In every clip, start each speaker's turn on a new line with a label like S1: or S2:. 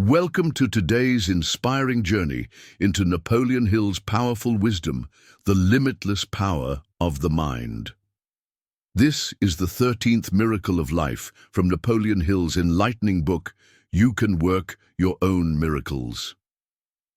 S1: Welcome to today's inspiring journey into Napoleon Hill's powerful wisdom, the limitless power of the mind. This is the 13th miracle of life from Napoleon Hill's enlightening book, You Can Work Your Own Miracles.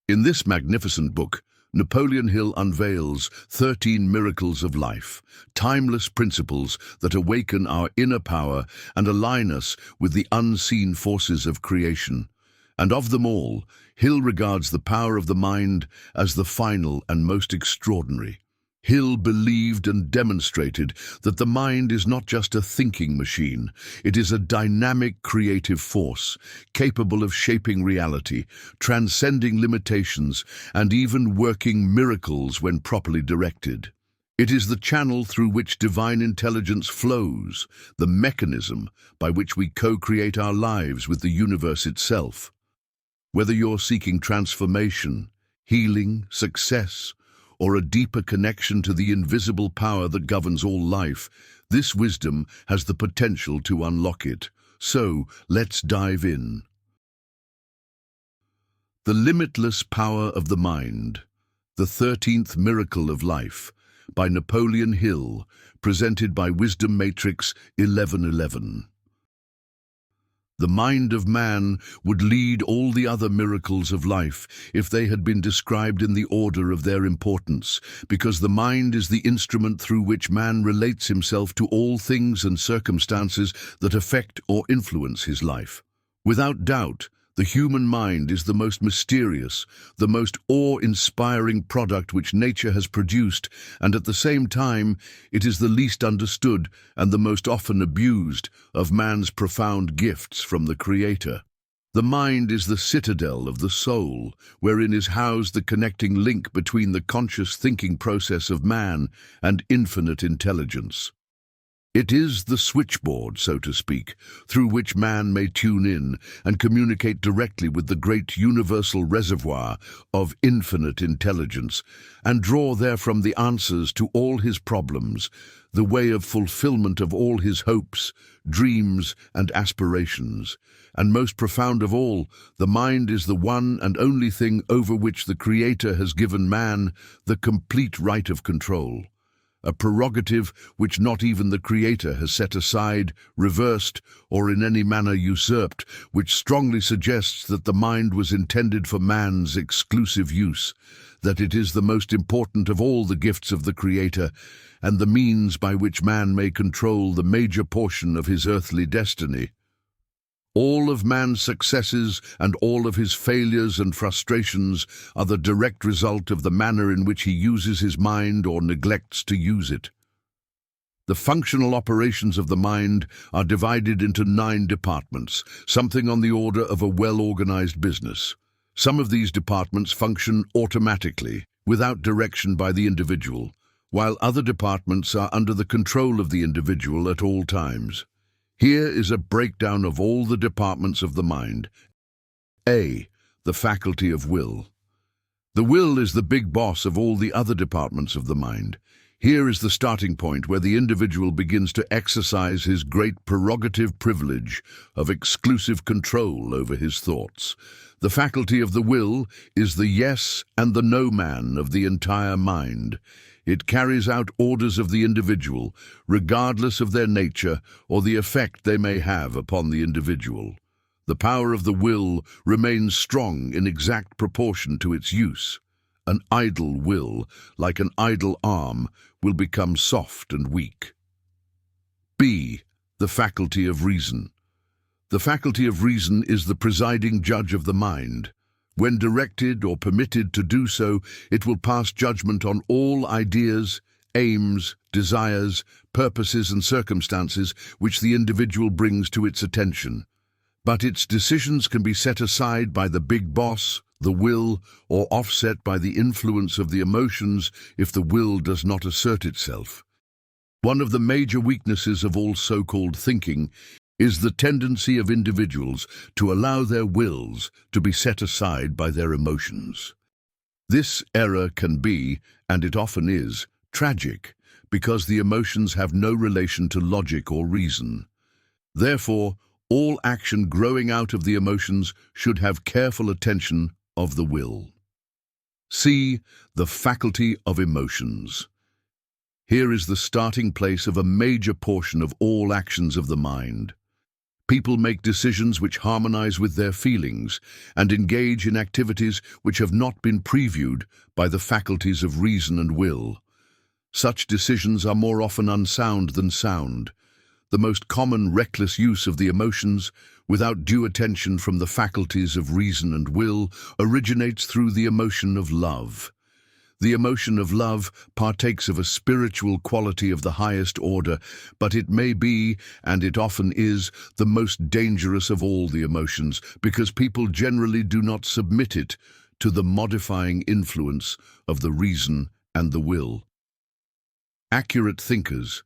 S1: In this magnificent book, Napoleon Hill unveils 13 miracles of life, timeless principles that awaken our inner power and align us with the unseen forces of creation. And of them all, Hill regards the power of the mind as the final and most extraordinary. Hill believed and demonstrated that the mind is not just a thinking machine, it is a dynamic creative force, capable of shaping reality, transcending limitations, and even working miracles when properly directed. It is the channel through which divine intelligence flows, the mechanism by which we co-create our lives with the universe itself. Whether you're seeking transformation, healing, success, or a deeper connection to the invisible power that governs all life, this wisdom has the potential to unlock it. So, let's dive in. The Limitless Power of the Mind, the 13th Miracle of Life, by Napoleon Hill, presented by Wisdom Matrix 1111. The mind of man would lead all the other miracles of life if they had been described in the order of their importance, because the mind is the instrument through which man relates himself to all things and circumstances that affect or influence his life. Without doubt, the human mind is the most mysterious, the most awe-inspiring product which nature has produced, and at the same time, it is the least understood and the most often abused of man's profound gifts from the Creator. The mind is the citadel of the soul, wherein is housed the connecting link between the conscious thinking process of man and infinite intelligence. It is the switchboard, so to speak, through which man may tune in and communicate directly with the great universal reservoir of infinite intelligence and draw therefrom the answers to all his problems, the way of fulfillment of all his hopes, dreams, and aspirations. And most profound of all, the mind is the one and only thing over which the Creator has given man the complete right of control. A prerogative which not even the Creator has set aside, reversed, or in any manner usurped, which strongly suggests that the mind was intended for man's exclusive use, that it is the most important of all the gifts of the Creator, and the means by which man may control the major portion of his earthly destiny. All of man's successes and all of his failures and frustrations are the direct result of the manner in which he uses his mind or neglects to use it. The functional operations of the mind are divided into 9 departments, something on the order of a well-organized business. Some of these departments function automatically, without direction by the individual, while other departments are under the control of the individual at all times. Here is a breakdown of all the departments of the mind. A. The faculty of will. The will is the big boss of all the other departments of the mind. Here is the starting point where the individual begins to exercise his great prerogative privilege of exclusive control over his thoughts. The faculty of the will is the yes and the no man of the entire mind. It carries out orders of the individual, regardless of their nature or the effect they may have upon the individual. The power of the will remains strong in exact proportion to its use. An idle will, like an idle arm, will become soft and weak. B. The faculty of reason. The faculty of reason is the presiding judge of the mind. When directed or permitted to do so, it will pass judgment on all ideas, aims, desires, purposes and circumstances which the individual brings to its attention. But its decisions can be set aside by the big boss, the will, or offset by the influence of the emotions if the will does not assert itself. One of the major weaknesses of all so-called thinking is the tendency of individuals to allow their wills to be set aside by their emotions. This error can be, and it often is, tragic, because the emotions have no relation to logic or reason. Therefore, All action growing out of the emotions should have careful attention of the will. C. The faculty of emotions. Here is the starting place of a major portion of all actions of the mind. People make decisions which harmonize with their feelings and engage in activities which have not been previewed by the faculties of reason and will. Such decisions are more often unsound than sound. The most common reckless use of the emotions, without due attention from the faculties of reason and will, originates through the emotion of love. The emotion of love partakes of a spiritual quality of the highest order, but it may be, and it often is, the most dangerous of all the emotions, because people generally do not submit it to the modifying influence of the reason and the will. Accurate thinkers,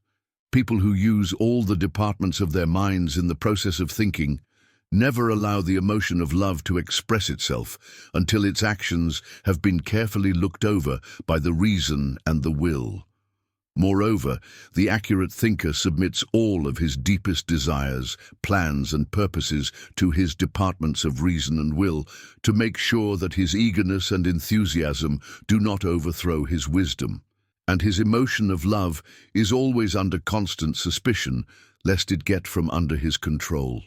S1: people who use all the departments of their minds in the process of thinking, never allow the emotion of love to express itself until its actions have been carefully looked over by the reason and the will. Moreover, the accurate thinker submits all of his deepest desires, plans and purposes to his departments of reason and will to make sure that his eagerness and enthusiasm do not overthrow his wisdom. And his emotion of love is always under constant suspicion, lest it get from under his control.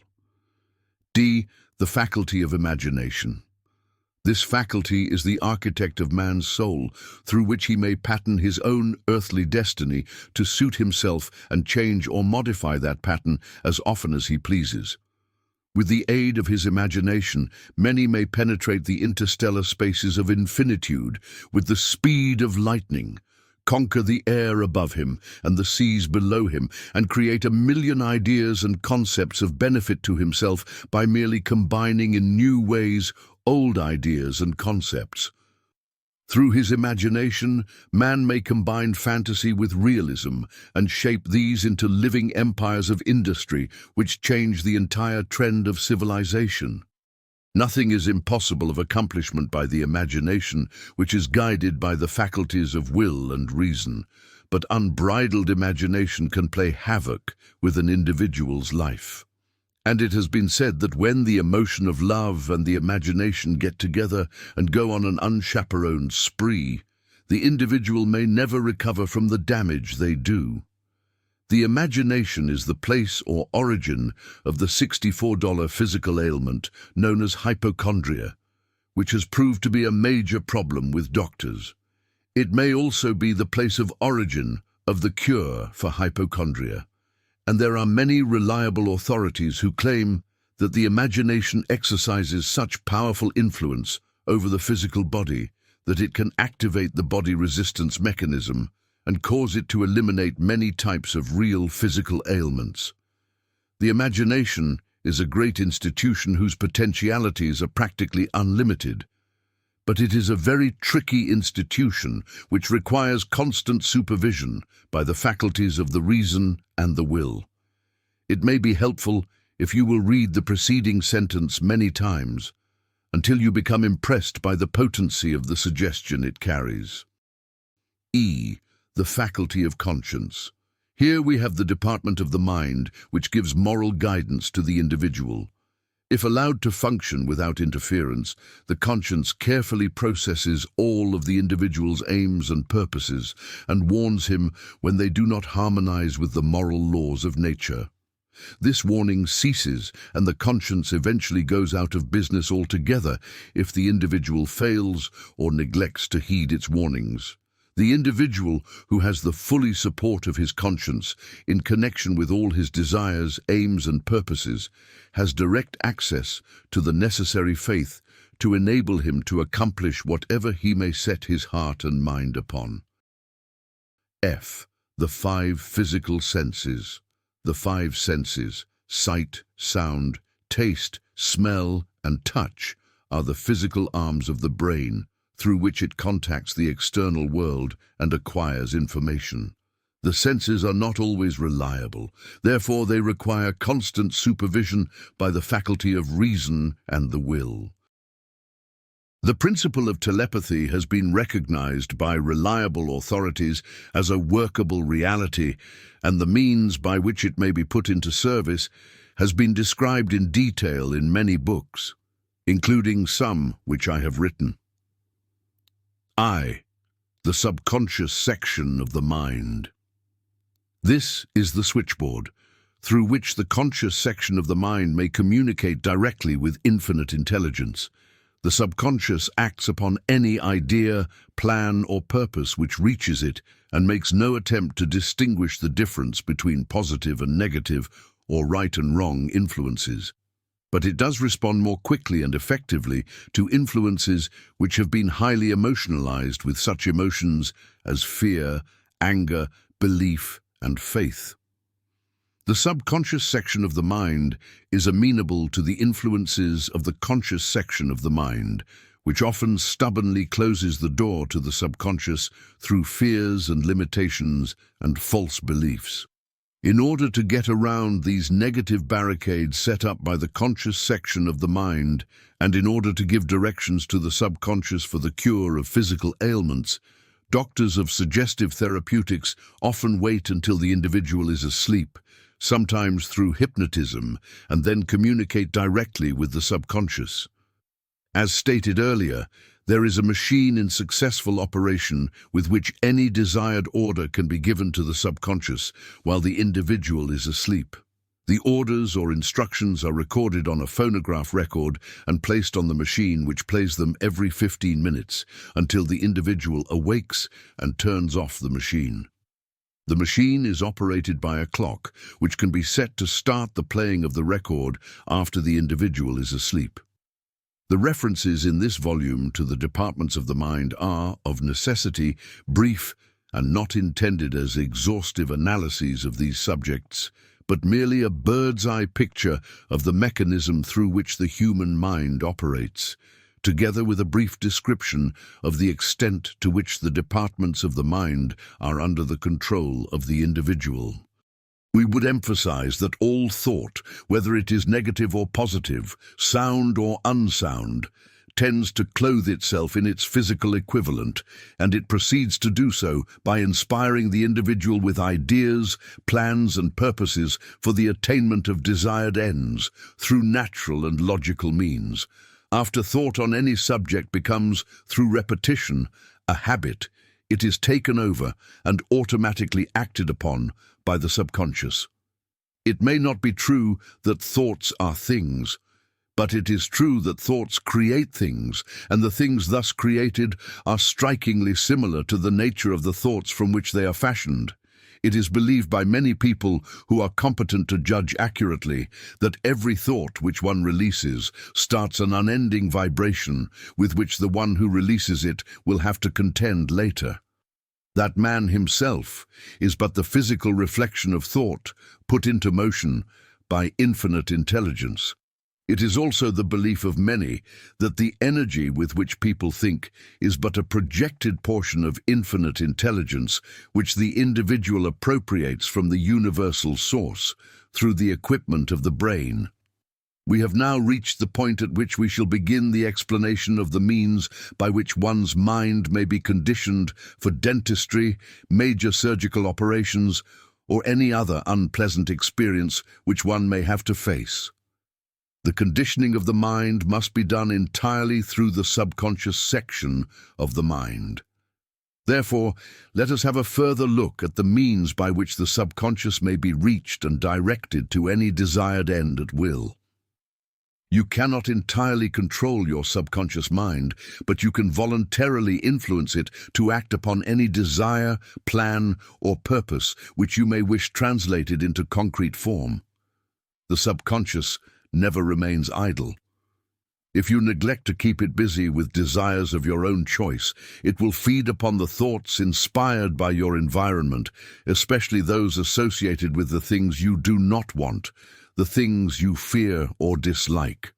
S1: D. The faculty of imagination. This faculty is the architect of man's soul, through which he may pattern his own earthly destiny to suit himself and change or modify that pattern as often as he pleases. With the aid of his imagination, many may penetrate the interstellar spaces of infinitude with the speed of lightning, conquer the air above him and the seas below him, and create a million ideas and concepts of benefit to himself by merely combining in new ways old ideas and concepts. Through his imagination, man may combine fantasy with realism and shape these into living empires of industry which change the entire trend of civilization. Nothing is impossible of accomplishment by the imagination, which is guided by the faculties of will and reason, but unbridled imagination can play havoc with an individual's life. And it has been said that when the emotion of love and the imagination get together and go on an unchaperoned spree, the individual may never recover from the damage they do. The imagination is the place or origin of the $64 physical ailment known as hypochondria, which has proved to be a major problem with doctors. It may also be the place of origin of the cure for hypochondria, and there are many reliable authorities who claim that the imagination exercises such powerful influence over the physical body that it can activate the body resistance mechanism and cause it to eliminate many types of real physical ailments. The imagination is a great institution whose potentialities are practically unlimited, but it is a very tricky institution which requires constant supervision by the faculties of the reason and the will. It may be helpful if you will read the preceding sentence many times until you become impressed by the potency of the suggestion it carries. E. The faculty of conscience. Here we have the department of the mind which gives moral guidance to the individual. If allowed to function without interference, the conscience carefully processes all of the individual's aims and purposes and warns him when they do not harmonize with the moral laws of nature. This warning ceases, and the conscience eventually goes out of business altogether if the individual fails or neglects to heed its warnings. The individual who has the fully support of his conscience in connection with all his desires, aims and purposes has direct access to the necessary faith to enable him to accomplish whatever he may set his heart and mind upon. F. The 5 physical senses. The 5 senses, sight, sound, taste, smell and touch, are the physical arms of the brain, through which it contacts the external world and acquires information. The senses are not always reliable, therefore they require constant supervision by the faculty of reason and the will. The principle of telepathy has been recognized by reliable authorities as a workable reality, and the means by which it may be put into service has been described in detail in many books, including some which I have written. I, the subconscious section of the mind. This is the switchboard, through which the conscious section of the mind may communicate directly with infinite intelligence. The subconscious acts upon any idea, plan, or purpose which reaches it and makes no attempt to distinguish the difference between positive and negative or right and wrong influences. But it does respond more quickly and effectively to influences which have been highly emotionalized with such emotions as fear, anger, belief, and faith. The subconscious section of the mind is amenable to the influences of the conscious section of the mind, which often stubbornly closes the door to the subconscious through fears and limitations and false beliefs. In order to get around these negative barricades set up by the conscious section of the mind, and in order to give directions to the subconscious for the cure of physical ailments, doctors of suggestive therapeutics often wait until the individual is asleep, sometimes through hypnotism, and then communicate directly with the subconscious. As stated earlier, there is a machine in successful operation with which any desired order can be given to the subconscious while the individual is asleep. The orders or instructions are recorded on a phonograph record and placed on the machine, which plays them every 15 minutes until the individual awakes and turns off the machine. The machine is operated by a clock, which can be set to start the playing of the record after the individual is asleep. The references in this volume to the departments of the mind are, of necessity, brief and not intended as exhaustive analyses of these subjects, but merely a bird's-eye picture of the mechanism through which the human mind operates, together with a brief description of the extent to which the departments of the mind are under the control of the individual. We would emphasize that all thought, whether it is negative or positive, sound or unsound, tends to clothe itself in its physical equivalent, and it proceeds to do so by inspiring the individual with ideas, plans, and purposes for the attainment of desired ends through natural and logical means. After thought on any subject becomes, through repetition, a habit, it is taken over and automatically acted upon by the subconscious. It may not be true that thoughts are things, but it is true that thoughts create things, and the things thus created are strikingly similar to the nature of the thoughts from which they are fashioned. It is believed by many people who are competent to judge accurately that every thought which one releases starts an unending vibration with which the one who releases it will have to contend later. That man himself is but the physical reflection of thought put into motion by infinite intelligence. It is also the belief of many that the energy with which people think is but a projected portion of infinite intelligence which the individual appropriates from the universal source through the equipment of the brain. We have now reached the point at which we shall begin the explanation of the means by which one's mind may be conditioned for dentistry, major surgical operations, or any other unpleasant experience which one may have to face. The conditioning of the mind must be done entirely through the subconscious section of the mind. Therefore, let us have a further look at the means by which the subconscious may be reached and directed to any desired end at will. You cannot entirely control your subconscious mind, but you can voluntarily influence it to act upon any desire, plan, or purpose which you may wish translated into concrete form. The subconscious never remains idle. If you neglect to keep it busy with desires of your own choice, it will feed upon the thoughts inspired by your environment, especially those associated with the things you do not want, the things you fear or dislike.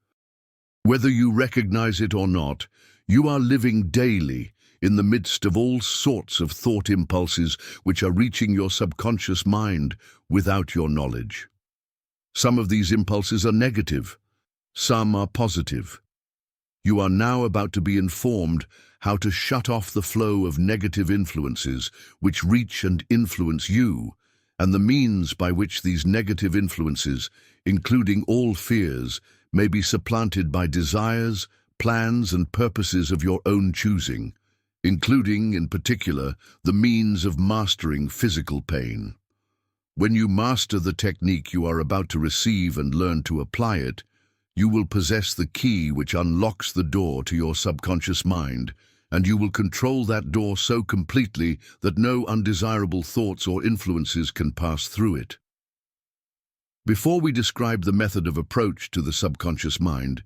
S1: Whether you recognize it or not, you are living daily in the midst of all sorts of thought impulses which are reaching your subconscious mind without your knowledge. Some of these impulses are negative, some are positive. You are now about to be informed how to shut off the flow of negative influences which reach and influence you, and the means by which these negative influences, including all fears, may be supplanted by desires, plans and purposes of your own choosing, including, in particular, the means of mastering physical pain. When you master the technique you are about to receive and learn to apply it, you will possess the key which unlocks the door to your subconscious mind, and you will control that door so completely that no undesirable thoughts or influences can pass through it. Before we describe the method of approach to the subconscious mind,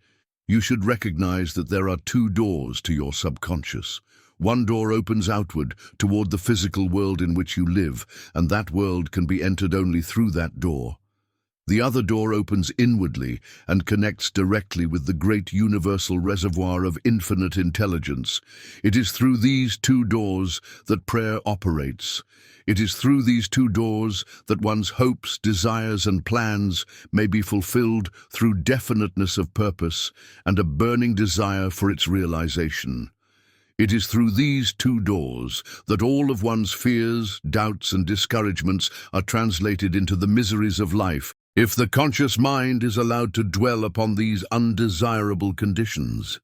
S1: you should recognize that there are two doors to your subconscious. One door opens outward toward the physical world in which you live, and that world can be entered only through that door. The other door opens inwardly and connects directly with the great universal reservoir of infinite intelligence. It is through these two doors that prayer operates. It is through these two doors that one's hopes, desires, and plans may be fulfilled through definiteness of purpose and a burning desire for its realization. It is through these two doors that all of one's fears, doubts, and discouragements are translated into the miseries of life, if the conscious mind is allowed to dwell upon these undesirable conditions.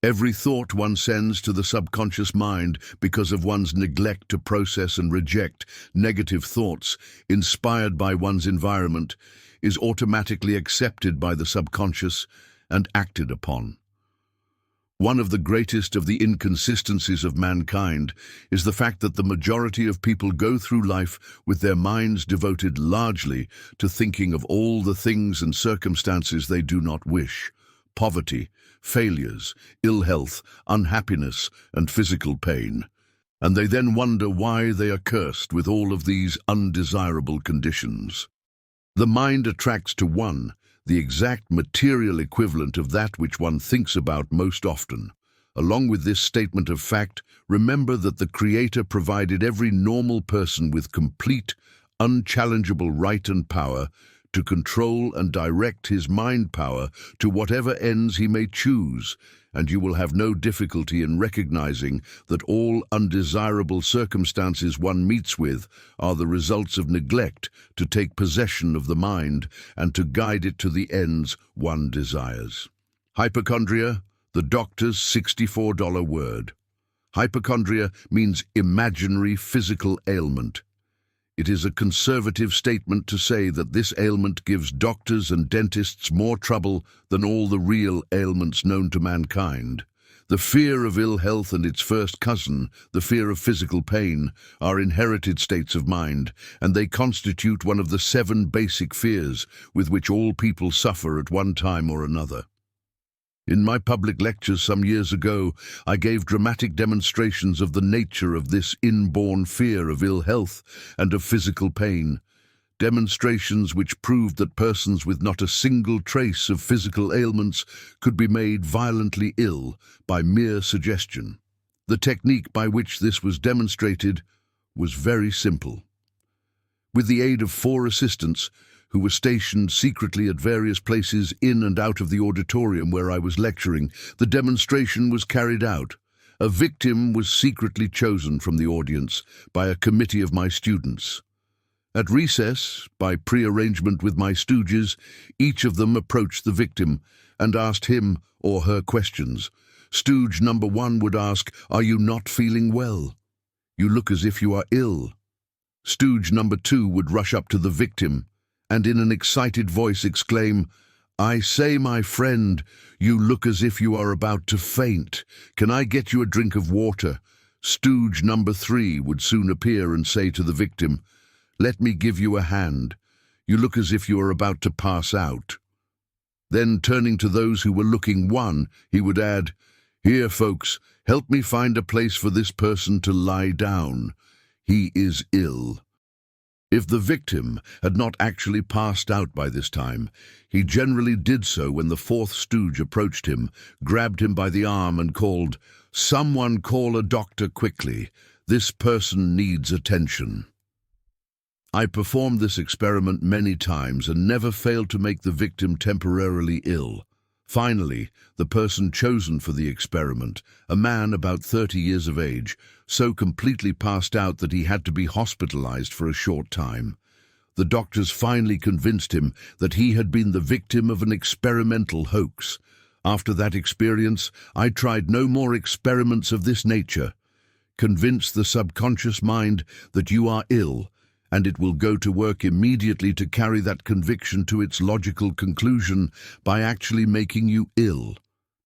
S1: Every thought one sends to the subconscious mind because of one's neglect to process and reject negative thoughts inspired by one's environment is automatically accepted by the subconscious and acted upon. One of the greatest of the inconsistencies of mankind is the fact that the majority of people go through life with their minds devoted largely to thinking of all the things and circumstances they do not wish: poverty, failures, ill health, unhappiness, and physical pain. And they then wonder why they are cursed with all of these undesirable conditions. The mind attracts to one the exact material equivalent of that which one thinks about most often. Along with this statement of fact, remember that the Creator provided every normal person with complete, unchallengeable right and power to control and direct his mind power to whatever ends he may choose, and you will have no difficulty in recognizing that all undesirable circumstances one meets with are the results of neglect to take possession of the mind and to guide it to the ends one desires. Hypochondria, the doctor's $64 word. Hypochondria means imaginary physical ailment. It is a conservative statement to say that this ailment gives doctors and dentists more trouble than all the real ailments known to mankind. The fear of ill health and its first cousin, the fear of physical pain, are inherited states of mind, and they constitute one of the 7 basic fears with which all people suffer at one time or another. In my public lectures some years ago, I gave dramatic demonstrations of the nature of this inborn fear of ill health and of physical pain, demonstrations which proved that persons with not a single trace of physical ailments could be made violently ill by mere suggestion. The technique by which this was demonstrated was very simple. With the aid of 4 assistants, who were stationed secretly at various places in and out of the auditorium where I was lecturing, the demonstration was carried out. A victim was secretly chosen from the audience by a committee of my students. At recess, by pre-arrangement with my stooges, each of them approached the victim and asked him or her questions. Stooge number 1 would ask, "Are you not feeling well? You look as if you are ill." Stooge number 2 would rush up to the victim and in an excited voice exclaim, "I say, my friend, you look as if you are about to faint. Can I get you a drink of water?" Stooge number 3 would soon appear and say to the victim, "Let me give you a hand. You look as if you are about to pass out." Then, turning to those who were looking one, he would add, "Here, folks, help me find a place for this person to lie down. He is ill." If the victim had not actually passed out by this time, he generally did so when the 4th stooge approached him, grabbed him by the arm and called, "Someone call a doctor quickly. This person needs attention." I performed this experiment many times and never failed to make the victim temporarily ill. Finally, the person chosen for the experiment, a man about 30 years of age, so completely passed out that he had to be hospitalized for a short time. The doctors finally convinced him that he had been the victim of an experimental hoax. After that experience, I tried no more experiments of this nature. Convince the subconscious mind that you are ill, and it will go to work immediately to carry that conviction to its logical conclusion by actually making you ill.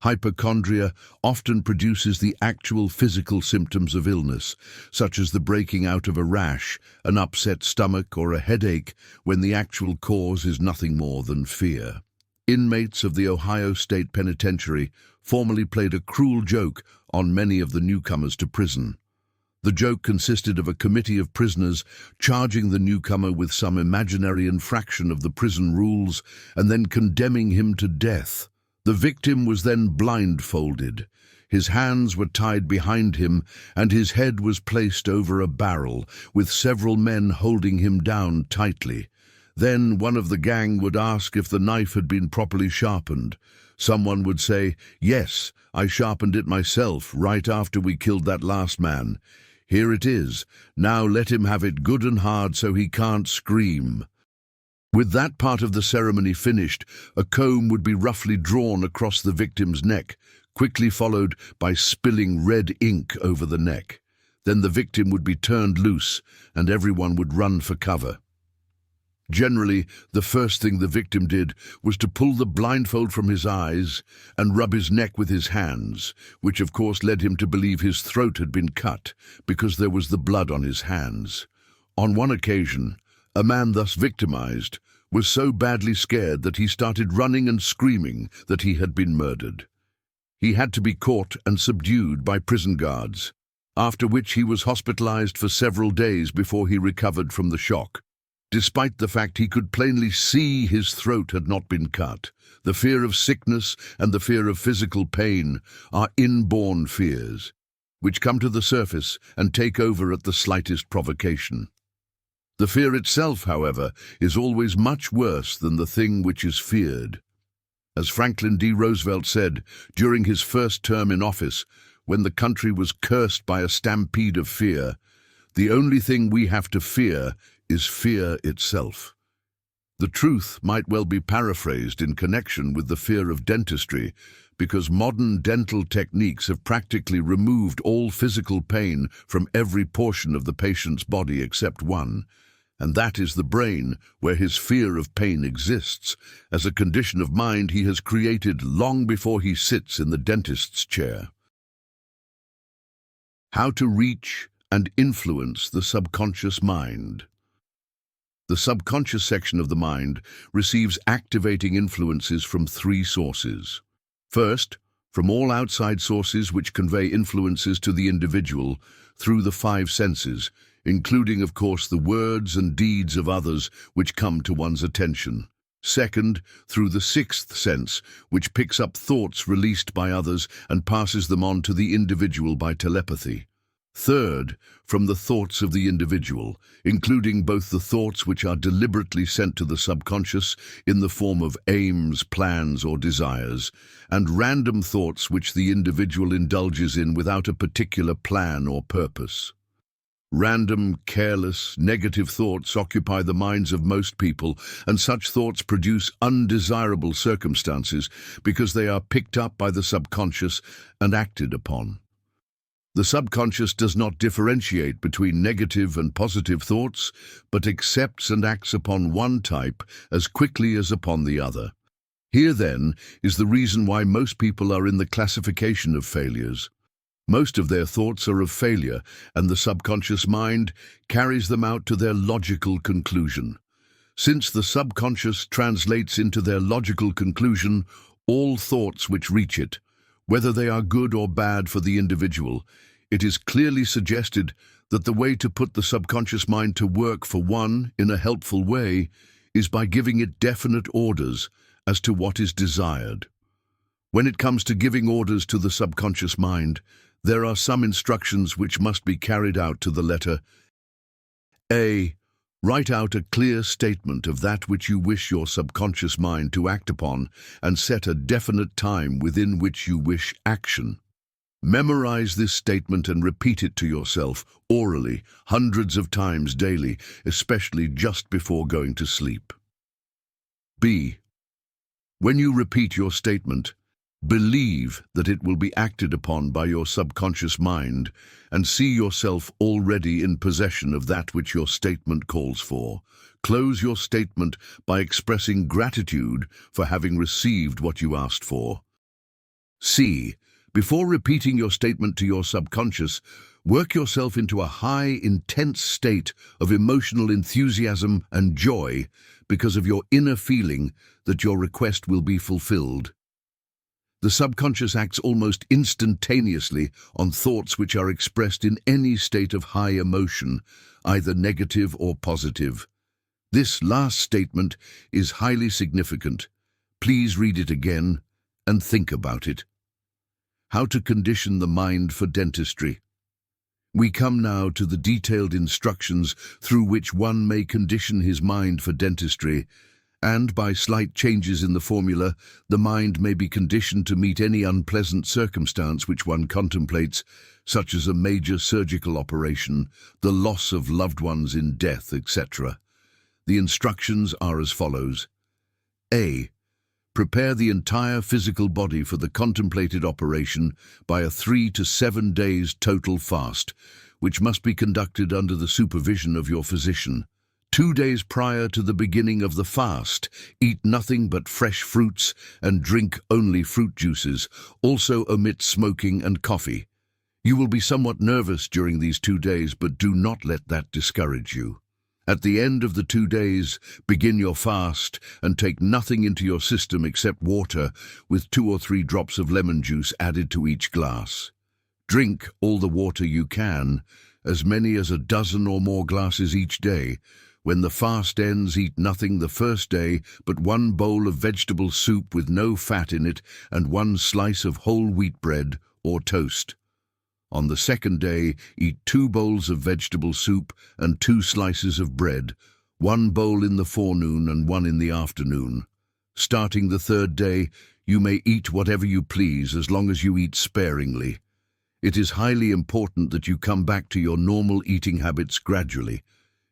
S1: Hypochondria often produces the actual physical symptoms of illness, such as the breaking out of a rash, an upset stomach, or a headache, when the actual cause is nothing more than fear. Inmates of the Ohio State Penitentiary formerly played a cruel joke on many of the newcomers to prison. The joke consisted of a committee of prisoners charging the newcomer with some imaginary infraction of the prison rules and then condemning him to death. The victim was then blindfolded. His hands were tied behind him and his head was placed over a barrel, with several men holding him down tightly. Then one of the gang would ask if the knife had been properly sharpened. Someone would say, "Yes, I sharpened it myself right after we killed that last man. Here it is. Now let him have it good and hard so he can't scream." With that part of the ceremony finished, a comb would be roughly drawn across the victim's neck, quickly followed by spilling red ink over the neck. Then the victim would be turned loose, and everyone would run for cover. Generally, the first thing the victim did was to pull the blindfold from his eyes and rub his neck with his hands, which of course led him to believe his throat had been cut because there was the blood on his hands. On one occasion, a man thus victimized was so badly scared that he started running and screaming that he had been murdered. He had to be caught and subdued by prison guards, after which he was hospitalized for several days before he recovered from the shock. Despite the fact he could plainly see his throat had not been cut, the fear of sickness and the fear of physical pain are inborn fears, which come to the surface and take over at the slightest provocation. The fear itself, however, is always much worse than the thing which is feared. As Franklin D. Roosevelt said during his first term in office, when the country was cursed by a stampede of fear, "The only thing we have to fear is fear itself." The truth might well be paraphrased in connection with the fear of dentistry, because modern dental techniques have practically removed all physical pain from every portion of the patient's body except one, and that is the brain, where his fear of pain exists, as a condition of mind he has created long before he sits in the dentist's chair. How to reach and influence the subconscious mind. The subconscious section of the mind receives activating influences from three sources. First, from all outside sources which convey influences to the individual through the five senses, including, of course, the words and deeds of others which come to one's attention. Second, through the sixth sense, which picks up thoughts released by others and passes them on to the individual by telepathy. Third, from the thoughts of the individual, including both the thoughts which are deliberately sent to the subconscious in the form of aims, plans, or desires, and random thoughts which the individual indulges in without a particular plan or purpose. Random, careless, negative thoughts occupy the minds of most people, and such thoughts produce undesirable circumstances because they are picked up by the subconscious and acted upon. The subconscious does not differentiate between negative and positive thoughts, but accepts and acts upon one type as quickly as upon the other. Here, then, is the reason why most people are in the classification of failures. Most of their thoughts are of failure, and the subconscious mind carries them out to their logical conclusion. Since the subconscious translates into their logical conclusion all thoughts which reach it, whether they are good or bad for the individual, it is clearly suggested that the way to put the subconscious mind to work for one in a helpful way is by giving it definite orders as to what is desired. When it comes to giving orders to the subconscious mind, there are some instructions which must be carried out to the letter. A. Write out a clear statement of that which you wish your subconscious mind to act upon and set a definite time within which you wish action. Memorize this statement and repeat it to yourself orally hundreds of times daily, especially just before going to sleep. B. When you repeat your statement, believe that it will be acted upon by your subconscious mind and see yourself already in possession of that which your statement calls for. Close your statement by expressing gratitude for having received what you asked for. C. Before repeating your statement to your subconscious, work yourself into a high, intense state of emotional enthusiasm and joy because of your inner feeling that your request will be fulfilled. The subconscious acts almost instantaneously on thoughts which are expressed in any state of high emotion, either negative or positive. This last statement is highly significant. Please read it again and think about it. How to condition the mind for dentistry. We come now to the detailed instructions through which one may condition his mind for dentistry, and by slight changes in the formula, the mind may be conditioned to meet any unpleasant circumstance which one contemplates, such as a major surgical operation, the loss of loved ones in death, etc. The instructions are as follows. A. Prepare the entire physical body for the contemplated operation by a 3 to 7 days total fast, which must be conducted under the supervision of your physician. 2 days prior to the beginning of the fast, eat nothing but fresh fruits and drink only fruit juices. Also omit smoking and coffee. You will be somewhat nervous during these 2 days, but do not let that discourage you. At the end of the 2 days, begin your fast and take nothing into your system except water with 2 or 3 drops of lemon juice added to each glass. Drink all the water you can, as many as 12 or more glasses each day. When the fast ends, eat nothing the first day but 1 bowl of vegetable soup with no fat in it and 1 slice of whole wheat bread or toast. On the second day, eat 2 bowls of vegetable soup and 2 slices of bread, 1 bowl in the forenoon and 1 in the afternoon. Starting the 3rd day, you may eat whatever you please as long as you eat sparingly. It is highly important that you come back to your normal eating habits gradually.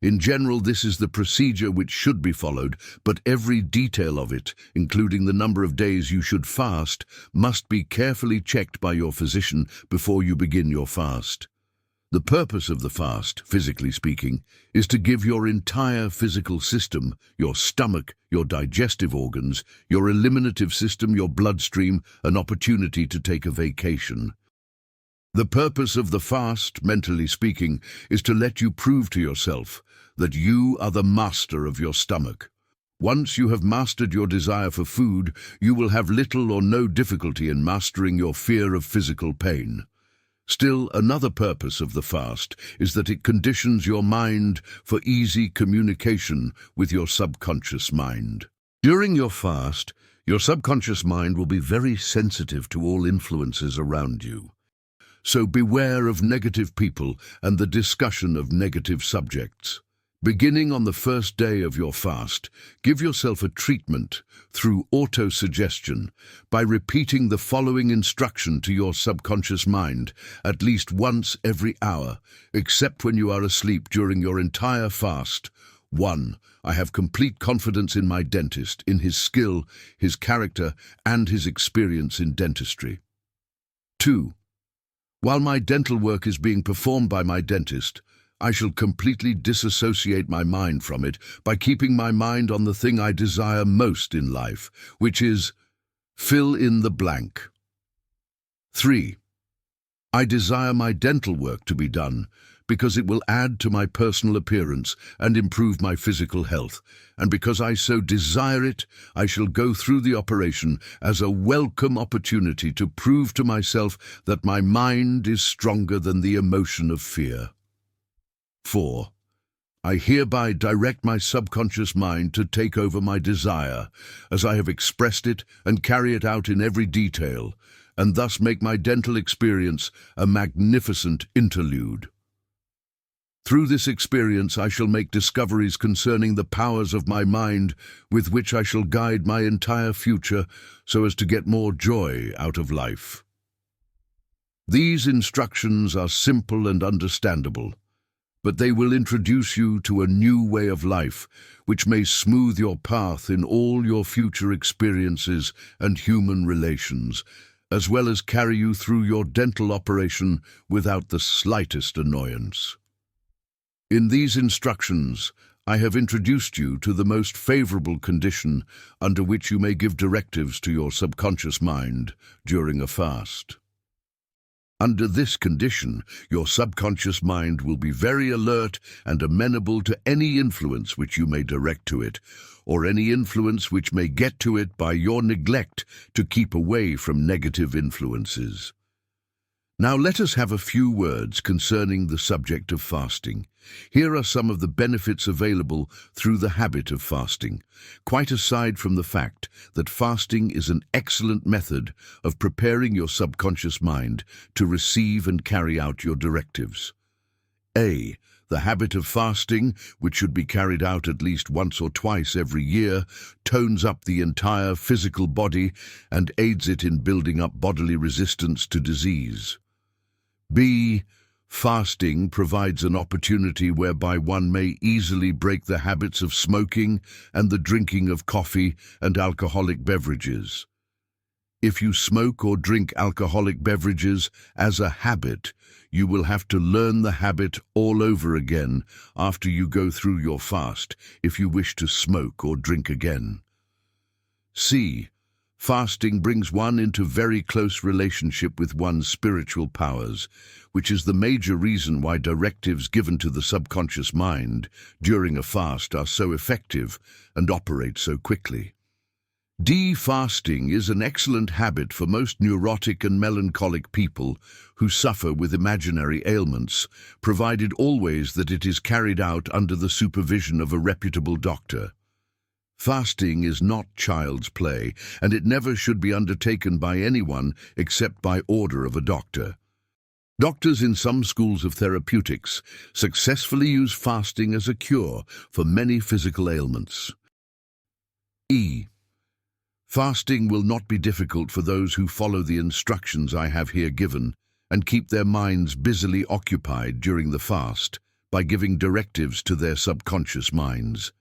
S1: In general, this is the procedure which should be followed, but every detail of it, including the number of days you should fast, must be carefully checked by your physician before you begin your fast. The purpose of the fast, physically speaking, is to give your entire physical system, your stomach, your digestive organs, your eliminative system, your bloodstream, an opportunity to take a vacation. The purpose of the fast, mentally speaking, is to let you prove to yourself that you are the master of your stomach. Once you have mastered your desire for food, you will have little or no difficulty in mastering your fear of physical pain. Still, another purpose of the fast is that it conditions your mind for easy communication with your subconscious mind. During your fast, your subconscious mind will be very sensitive to all influences around you. So beware of negative people and the discussion of negative subjects. Beginning on the first day of your fast, give yourself a treatment through auto-suggestion by repeating the following instruction to your subconscious mind at least once every hour, except when you are asleep during your entire fast. 1. I have complete confidence in my dentist, in his skill, his character, and his experience in dentistry. 2. While my dental work is being performed by my dentist, I shall completely disassociate my mind from it by keeping my mind on the thing I desire most in life, which is fill in the blank. 3. I desire my dental work to be done because it will add to my personal appearance and improve my physical health, and because I so desire it, I shall go through the operation as a welcome opportunity to prove to myself that my mind is stronger than the emotion of fear. 4. I hereby direct my subconscious mind to take over my desire, as I have expressed it, and carry it out in every detail, and thus make my dental experience a magnificent interlude. Through this experience I shall make discoveries concerning the powers of my mind with which I shall guide my entire future so as to get more joy out of life. These instructions are simple and understandable, but they will introduce you to a new way of life, which may smooth your path in all your future experiences and human relations, as well as carry you through your dental operation without the slightest annoyance. In these instructions, I have introduced you to the most favorable condition under which you may give directives to your subconscious mind during a fast. Under this condition, your subconscious mind will be very alert and amenable to any influence which you may direct to it, or any influence which may get to it by your neglect to keep away from negative influences. Now let us have a few words concerning the subject of fasting. Here are some of the benefits available through the habit of fasting, quite aside from the fact that fasting is an excellent method of preparing your subconscious mind to receive and carry out your directives. A. The habit of fasting, which should be carried out at least once or twice every year, tones up the entire physical body and aids it in building up bodily resistance to disease. B. Fasting provides an opportunity whereby one may easily break the habits of smoking and the drinking of coffee and alcoholic beverages. If you smoke or drink alcoholic beverages as a habit, you will have to learn the habit all over again after you go through your fast if you wish to smoke or drink again. C. Fasting brings one into very close relationship with one's spiritual powers, which is the major reason why directives given to the subconscious mind during a fast are so effective and operate so quickly. D. Fasting is an excellent habit for most neurotic and melancholic people who suffer with imaginary ailments, provided always that it is carried out under the supervision of a reputable doctor. Fasting is not child's play, and it never should be undertaken by anyone except by order of a doctor. Doctors in some schools of therapeutics successfully use fasting as a cure for many physical ailments. E. Fasting will not be difficult for those who follow the instructions I have here given and keep their minds busily occupied during the fast by giving directives to their subconscious minds.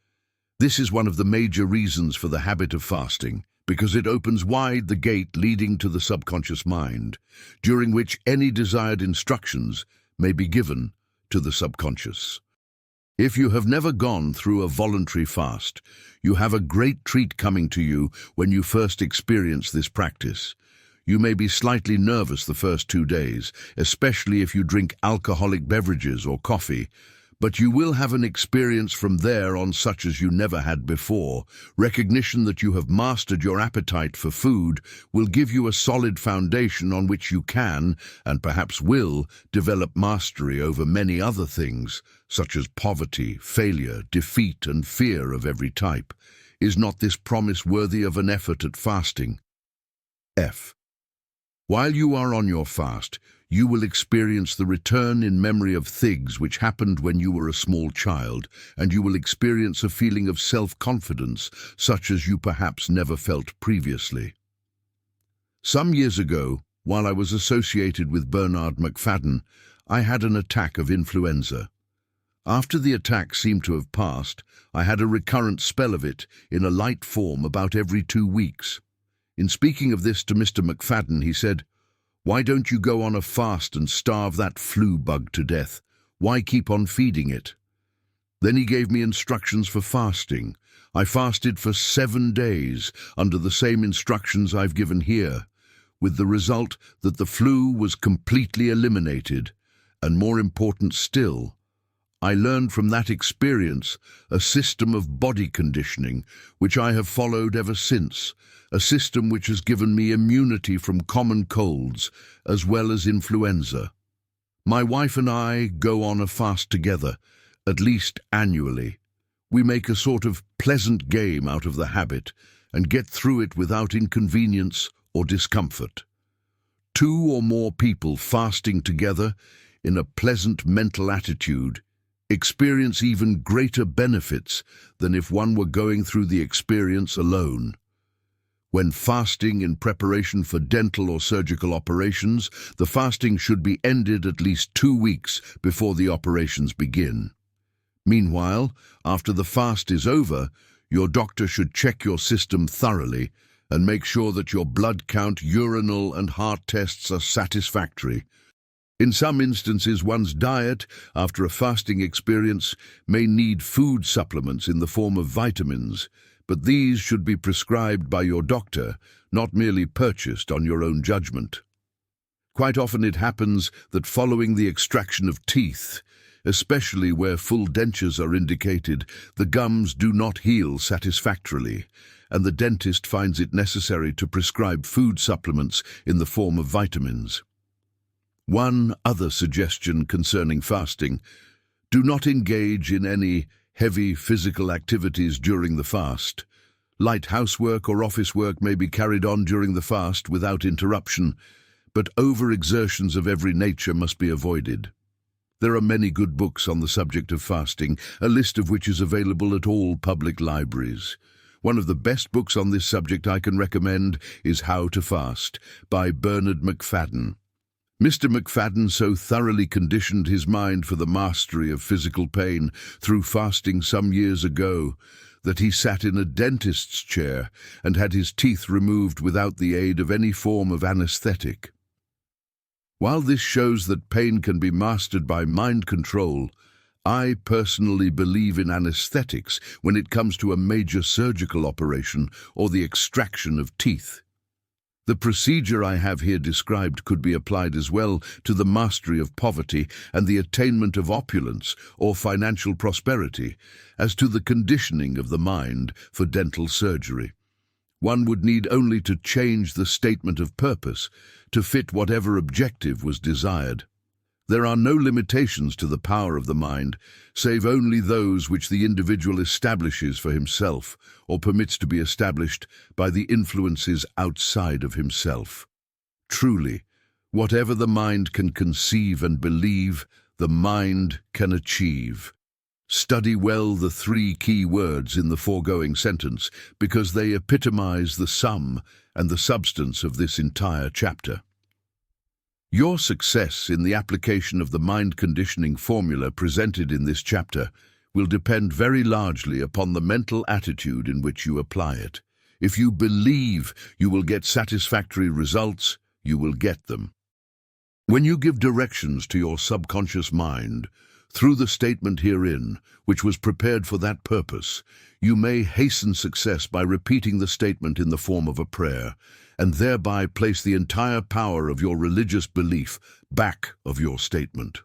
S1: This is one of the major reasons for the habit of fasting, because it opens wide the gate leading to the subconscious mind, during which any desired instructions may be given to the subconscious. If you have never gone through a voluntary fast, you have a great treat coming to you when you first experience this practice. You may be slightly nervous the first 2 days, especially if you drink alcoholic beverages or coffee, but you will have an experience from there on such as you never had before. Recognition that you have mastered your appetite for food will give you a solid foundation on which you can, and perhaps will, develop mastery over many other things, such as poverty, failure, defeat, and fear of every type. Is not this promise worthy of an effort at fasting? F. While you are on your fast, you will experience the return in memory of things which happened when you were a small child, and you will experience a feeling of self-confidence such as you perhaps never felt previously. Some years ago, while I was associated with Bernard McFadden, I had an attack of influenza. After the attack seemed to have passed, I had a recurrent spell of it in a light form about every 2 weeks. In speaking of this to Mr. McFadden, he said, "Why don't you go on a fast and starve that flu bug to death? Why keep on feeding it?" Then he gave me instructions for fasting. I fasted for 7 days under the same instructions I've given here, with the result that the flu was completely eliminated, and more important still, I learned from that experience a system of body conditioning which I have followed ever since, a system which has given me immunity from common colds as well as influenza. My wife and I go on a fast together, at least annually. We make a sort of pleasant game out of the habit and get through it without inconvenience or discomfort. 2 or more people fasting together in a pleasant mental attitude experience even greater benefits than if one were going through the experience alone. When fasting in preparation for dental or surgical operations, the fasting should be ended at least 2 weeks before the operations begin. Meanwhile, after the fast is over, your doctor should check your system thoroughly and make sure that your blood count, urinal and heart tests are satisfactory. In some instances, one's diet after a fasting experience may need food supplements in the form of vitamins, but these should be prescribed by your doctor, not merely purchased on your own judgment. Quite often it happens that following the extraction of teeth, especially where full dentures are indicated, the gums do not heal satisfactorily, and the dentist finds it necessary to prescribe food supplements in the form of vitamins. One other suggestion concerning fasting: do not engage in any heavy physical activities during the fast. Light housework or office work may be carried on during the fast without interruption, but overexertions of every nature must be avoided. There are many good books on the subject of fasting, a list of which is available at all public libraries. One of the best books on this subject I can recommend is How to Fast by Bernard McFadden. Mr. McFadden so thoroughly conditioned his mind for the mastery of physical pain through fasting some years ago that he sat in a dentist's chair and had his teeth removed without the aid of any form of anesthetic. While this shows that pain can be mastered by mind control, I personally believe in anesthetics when it comes to a major surgical operation or the extraction of teeth. The procedure I have here described could be applied as well to the mastery of poverty and the attainment of opulence or financial prosperity as to the conditioning of the mind for dental surgery. One would need only to change the statement of purpose to fit whatever objective was desired. There are no limitations to the power of the mind, save only those which the individual establishes for himself or permits to be established by the influences outside of himself. Truly, whatever the mind can conceive and believe, the mind can achieve. Study well the 3 key words in the foregoing sentence, because they epitomize the sum and the substance of this entire chapter. Your success in the application of the mind conditioning formula presented in this chapter will depend very largely upon the mental attitude in which you apply it. If you believe you will get satisfactory results, you will get them. When you give directions to your subconscious mind, through the statement herein, which was prepared for that purpose, you may hasten success by repeating the statement in the form of a prayer, and thereby place the entire power of your religious belief back of your statement.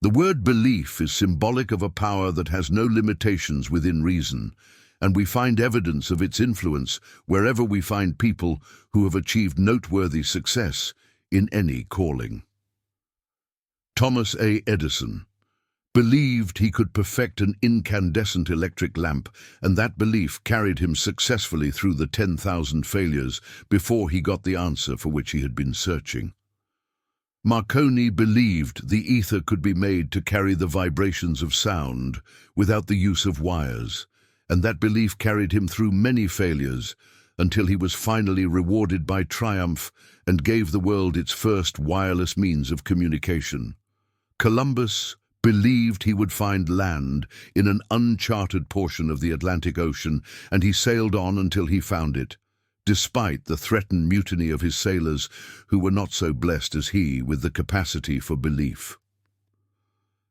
S1: The word belief is symbolic of a power that has no limitations within reason, and we find evidence of its influence wherever we find people who have achieved noteworthy success in any calling. Thomas A. Edison believed he could perfect an incandescent electric lamp, and that belief carried him successfully through the 10,000 failures before he got the answer for which he had been searching. Marconi believed the ether could be made to carry the vibrations of sound without the use of wires, and that belief carried him through many failures until he was finally rewarded by triumph and gave the world its first wireless means of communication. Columbus believed he would find land in an uncharted portion of the Atlantic Ocean, and he sailed on until he found it, despite the threatened mutiny of his sailors who were not so blessed as he with the capacity for belief.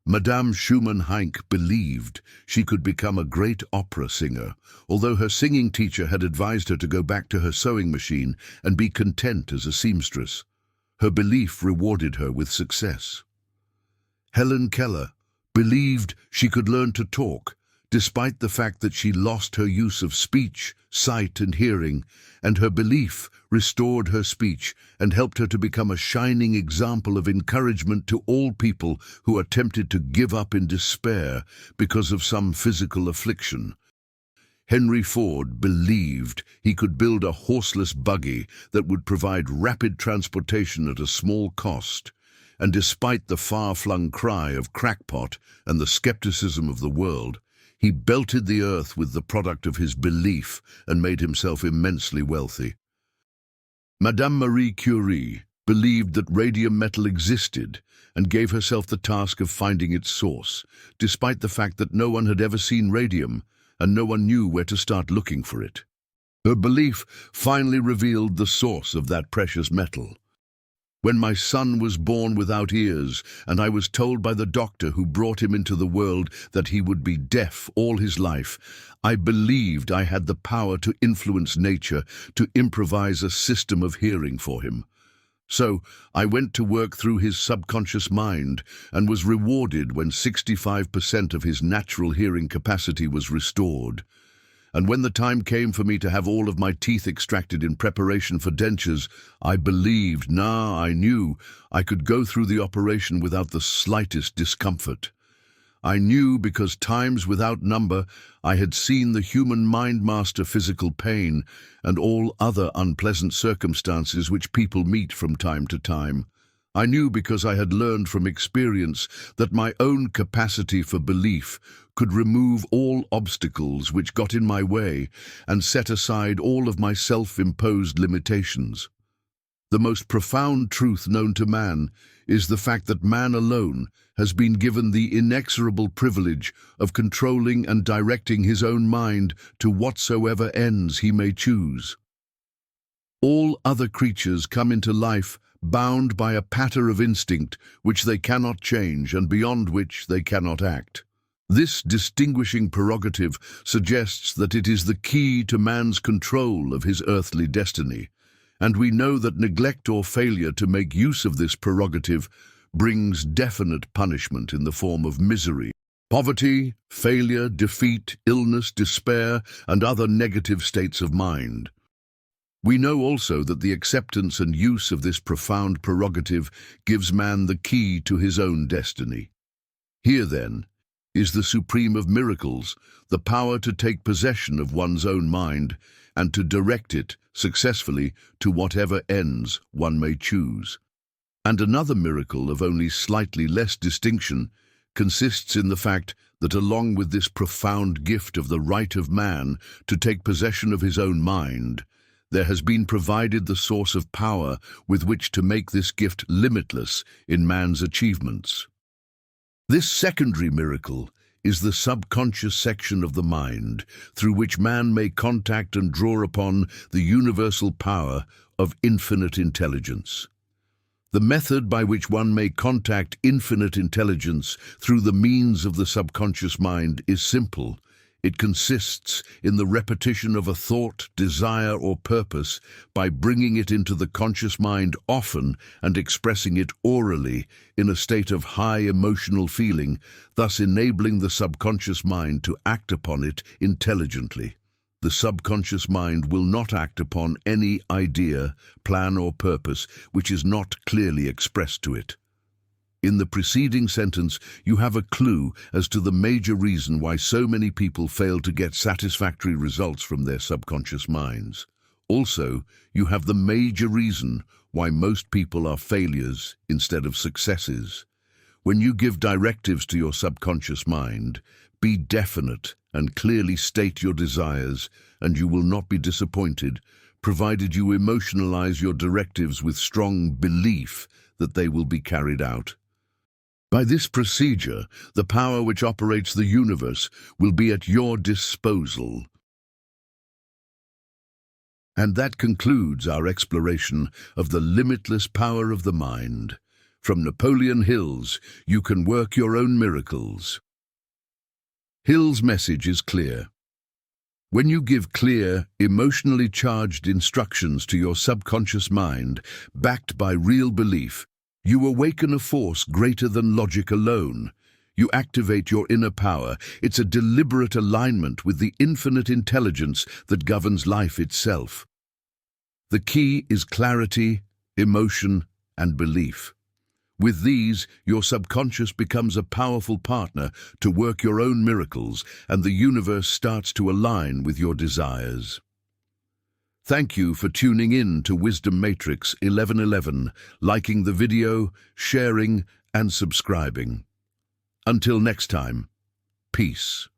S1: Madame Schumann-Heink believed she could become a great opera singer, although her singing teacher had advised her to go back to her sewing machine and be content as a seamstress. Her belief rewarded her with success. Helen Keller believed she could learn to talk, despite the fact that she lost her use of speech, sight, and hearing, and her belief restored her speech and helped her to become a shining example of encouragement to all people who are tempted to give up in despair because of some physical affliction. Henry Ford believed he could build a horseless buggy that would provide rapid transportation at a small cost, and despite the far-flung cry of crackpot and the skepticism of the world, he belted the earth with the product of his belief and made himself immensely wealthy. Madame Marie Curie believed that radium metal existed and gave herself the task of finding its source, despite the fact that no one had ever seen radium and no one knew where to start looking for it. Her belief finally revealed the source of that precious metal. When my son was born without ears, and I was told by the doctor who brought him into the world that he would be deaf all his life, I believed I had the power to influence nature to improvise a system of hearing for him. So I went to work through his subconscious mind and was rewarded when 65% of his natural hearing capacity was restored. And when the time came for me to have all of my teeth extracted in preparation for dentures, I knew I could go through the operation without the slightest discomfort. I knew because times without number I had seen the human mind master physical pain and all other unpleasant circumstances which people meet from time to time. I knew because I had learned from experience that my own capacity for belief could remove all obstacles which got in my way and set aside all of my self-imposed limitations. The most profound truth known to man is the fact that man alone has been given the inexorable privilege of controlling and directing his own mind to whatsoever ends he may choose. All other creatures come into life bound by a patter of instinct which they cannot change and beyond which they cannot act. This distinguishing prerogative suggests that it is the key to man's control of his earthly destiny, and we know that neglect or failure to make use of this prerogative brings definite punishment in the form of misery, poverty, failure, defeat, illness, despair, and other negative states of mind. We know also that the acceptance and use of this profound prerogative gives man the key to his own destiny. Here, then, is the supreme of miracles, the power to take possession of one's own mind and to direct it successfully to whatever ends one may choose. And another miracle of only slightly less distinction consists in the fact that along with this profound gift of the right of man to take possession of his own mind, there has been provided the source of power with which to make this gift limitless in man's achievements. This secondary miracle is the subconscious section of the mind through which man may contact and draw upon the universal power of infinite intelligence. The method by which one may contact infinite intelligence through the means of the subconscious mind is simple. It consists in the repetition of a thought, desire, or purpose by bringing it into the conscious mind often and expressing it orally in a state of high emotional feeling, thus enabling the subconscious mind to act upon it intelligently. The subconscious mind will not act upon any idea, plan, or purpose which is not clearly expressed to it. In the preceding sentence, you have a clue as to the major reason why so many people fail to get satisfactory results from their subconscious minds. Also, you have the major reason why most people are failures instead of successes. When you give directives to your subconscious mind, be definite and clearly state your desires, and you will not be disappointed, provided you emotionalize your directives with strong belief that they will be carried out. By this procedure, the power which operates the universe will be at your disposal. And that concludes our exploration of the limitless power of the mind. From Napoleon Hill's You Can Work Your Own Miracles. Hill's message is clear. When you give clear, emotionally charged instructions to your subconscious mind, backed by real belief, you awaken a force greater than logic alone. You activate your inner power. It's a deliberate alignment with the infinite intelligence that governs life itself. The key is clarity, emotion, and belief. With these, your subconscious becomes a powerful partner to work your own miracles, and the universe starts to align with your desires. Thank you for tuning in to Wisdom Matrix 1111, liking the video, sharing, and subscribing. Until next time, peace.